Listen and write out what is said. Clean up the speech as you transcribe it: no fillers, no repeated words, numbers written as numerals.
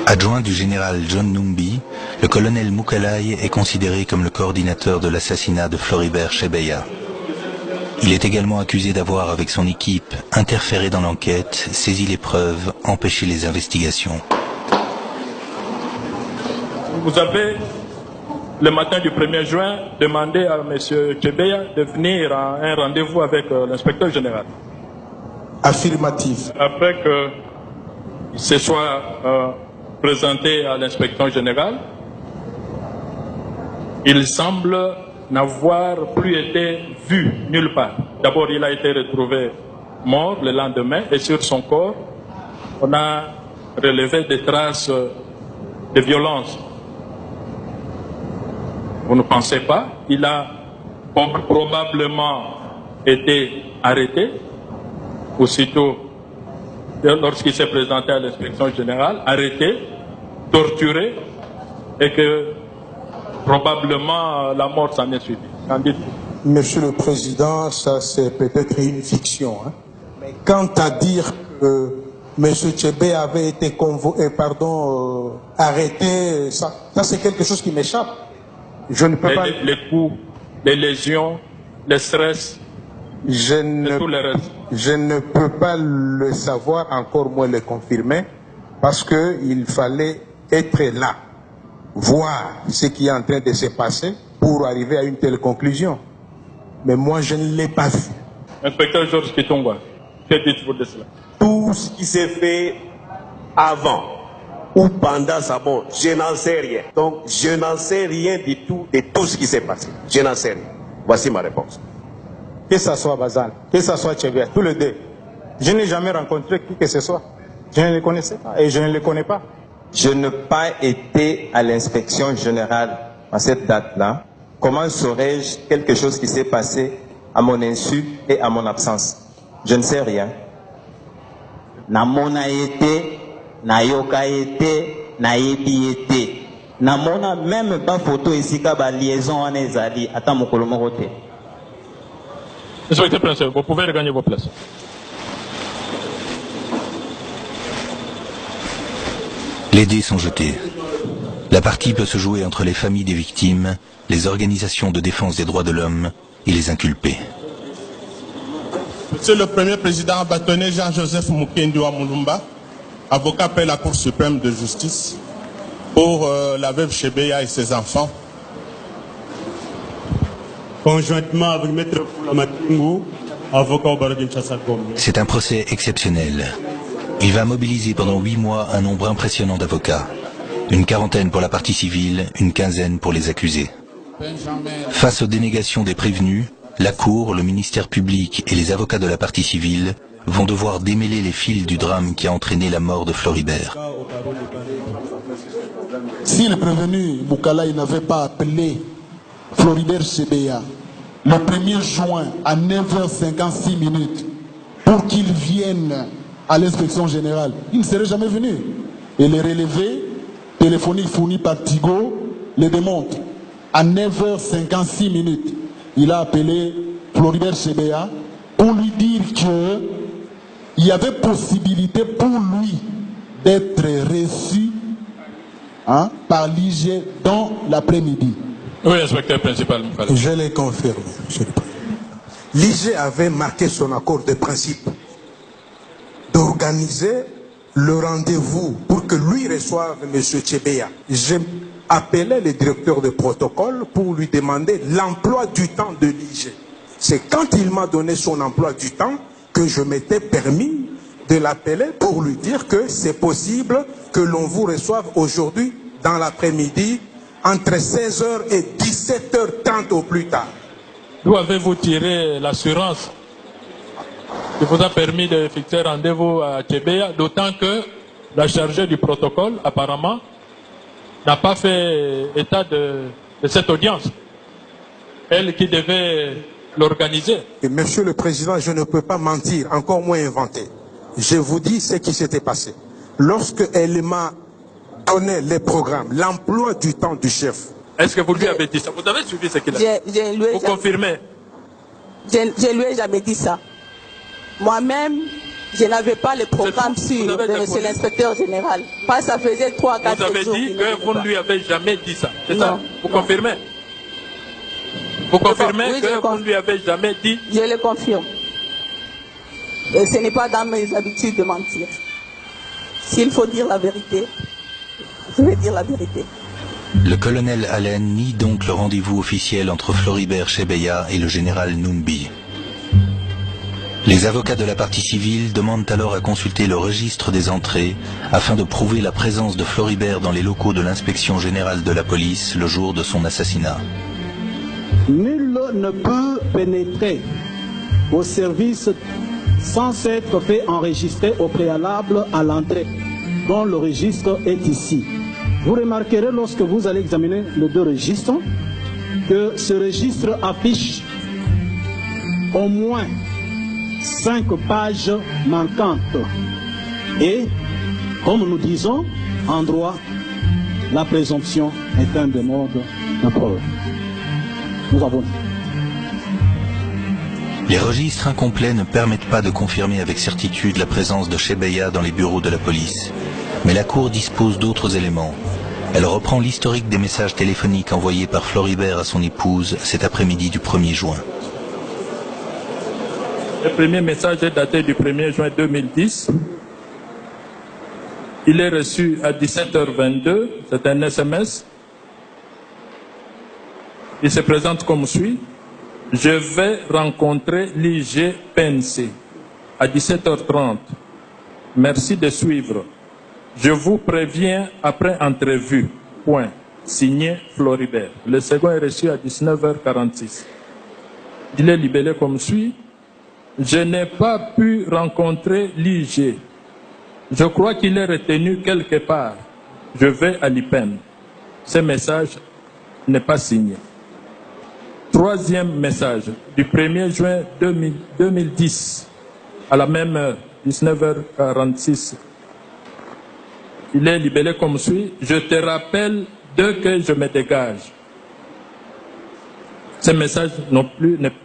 Adjoint du général John Numbi, le colonel Moukalai est considéré comme le coordinateur de l'assassinat de Floribert Chebeya. Il est également accusé d'avoir, avec son équipe, interféré dans l'enquête, saisi les preuves, empêché les investigations. Vous avez, le matin du 1er juin, demandé à M. Chebeya de venir à un rendez-vous avec l'inspecteur général. Affirmatif. Après qu'il se soit présenté à l'inspecteur général, il semble n'avoir plus été vu nulle part. D'abord, il a été retrouvé mort le lendemain et sur son corps, on a relevé des traces de violence. Vous ne pensez pas? Il a probablement été arrêté aussitôt lorsqu'il s'est présenté à l'inspection générale, arrêté, torturé et que probablement la mort s'en est suivie. Qu'en dites-vous? Monsieur le Président, ça c'est peut-être une fiction. Hein? Mais quant à dire que M. Tchébé avait été arrêté, ça c'est quelque chose qui m'échappe. Je ne peux pas... Les coups, les lésions, le stress, tout le reste. Je ne peux pas le savoir, encore moins le confirmer, parce qu'il fallait être là, voir ce qui est en train de se passer pour arriver à une telle conclusion. Mais moi, je ne l'ai pas vu. Inspecteur Georges Kitongwa, que dites-vous de cela? Tout ce qui s'est fait avant ou pendant sa mort, je n'en sais rien. Donc, je n'en sais rien du tout de tout ce qui s'est passé. Je n'en sais rien. Voici ma réponse. Que ce soit Bazal, que ce soit Tchébé, tous les deux. Je n'ai jamais rencontré qui que ce soit. Je ne les connaissais pas et je ne les connais pas. Je n'ai pas été à l'inspection générale à cette date-là. Comment saurais-je quelque chose qui s'est passé à mon insu et à mon absence? Je ne sais rien. Namona été, nayoka été, nayebi été. Namona même pas photo ici ka liaison en ezali ata mokolo moko te. Inspecteur principal, vous pouvez regagner vos places. Les dés sont jetés. La partie peut se jouer entre les familles des victimes, les organisations de défense des droits de l'homme et les inculpés. Monsieur le Premier Président bâtonnier Jean-Joseph Mukendi Mulumba, avocat près la Cour suprême de justice, pour la veuve Chebeya et ses enfants. Conjointement avec Maître Poulamatingu, avocat au barreau de Kinshasa-Gombe. C'est un procès exceptionnel. Il va mobiliser pendant 8 mois un nombre impressionnant d'avocats. Une quarantaine pour la partie civile, une quinzaine pour les accusés. Face aux dénégations des prévenus, la Cour, le ministère public et les avocats de la partie civile vont devoir démêler les fils du drame qui a entraîné la mort de Floribert. Si le prévenu Moukalai n'avait pas appelé Floribert Chebeya le 1er juin à 9h56 pour qu'il vienne à l'inspection générale, il ne serait jamais venu. Et les relevés téléphoniques fournis par Tigo le démontrent. À 9h56, il a appelé Floribert Chebeya pour lui dire qu'il y avait possibilité pour lui d'être reçu par l'IG dans l'après-midi. Oui, inspecteur principal. Je l'ai confirmé. L'IG avait marqué son accord de principe d'organiser le rendez-vous pour que lui reçoive M. Chebeya. J'ai appelé le directeur de protocole pour lui demander l'emploi du temps de l'IG. C'est quand il m'a donné son emploi du temps que je m'étais permis de l'appeler pour lui dire que c'est possible que l'on vous reçoive aujourd'hui dans l'après-midi entre 16h et 17h30 au plus tard. D'où avez-vous tiré l'assurance qui vous a permis de fixer rendez-vous à Chebeya, d'autant que la chargée du protocole, apparemment, n'a pas fait état de cette audience. Elle qui devait l'organiser. Et Monsieur le Président, je ne peux pas mentir, encore moins inventer. je vous dis ce qui s'était passé. Lorsque elle m'a donné les programmes, l'emploi du temps du chef. Est-ce que vous lui avez dit ça? Vous avez suivi ce qu'il a dit? Vous confirmez? Je lui ai jamais dit ça. Moi-même, je n'avais pas le programme sur de monsieur l'inspecteur général. Pas ça faisait 3-4 jours. Vous avez dit que vous ne lui avez jamais dit ça. C'est ça? Vous confirmez? Vous confirmez que vous ne lui avez jamais dit? Je le confirme. Et ce n'est pas dans mes habitudes de mentir. S'il faut dire la vérité, je vais dire la vérité. Le colonel Allen nie donc le rendez-vous officiel entre Floribert Chebeya et le général Numbi. Les avocats de la partie civile demandent alors à consulter le registre des entrées afin de prouver la présence de Floribert dans les locaux de l'inspection générale de la police le jour de son assassinat. Nul ne peut pénétrer au service sans s'être fait enregistrer au préalable à l'entrée, dont le registre est ici. Vous remarquerez lorsque vous allez examiner les deux registres que ce registre affiche au moins 5 pages manquantes. Et, comme nous disons, en droit, la présomption est un des modes de preuve. Nous avons dit. Les registres incomplets ne permettent pas de confirmer avec certitude la présence de Chebeya dans les bureaux de la police. Mais la Cour dispose d'autres éléments. Elle reprend l'historique des messages téléphoniques envoyés par Floribert à son épouse cet après-midi du 1er juin. Le premier message est daté du 1er juin 2010. Il est reçu à 17h22. C'est un SMS. Il se présente comme suit. Je vais rencontrer l'IGPNC à 17h30. Merci de suivre. Je vous préviens après entrevue. Point. Signé Floribert. Le second est reçu à 19h46. Il est libellé comme suit. Je n'ai pas pu rencontrer l'IG. Je crois qu'il est retenu quelque part. Je vais à l'IPEN. Ce message n'est pas signé. Troisième message, du 1er juin 2010, à la même heure, 19h46. Il est libellé comme suit. Je te rappelle dès que je me dégage. Ce message non plus n'est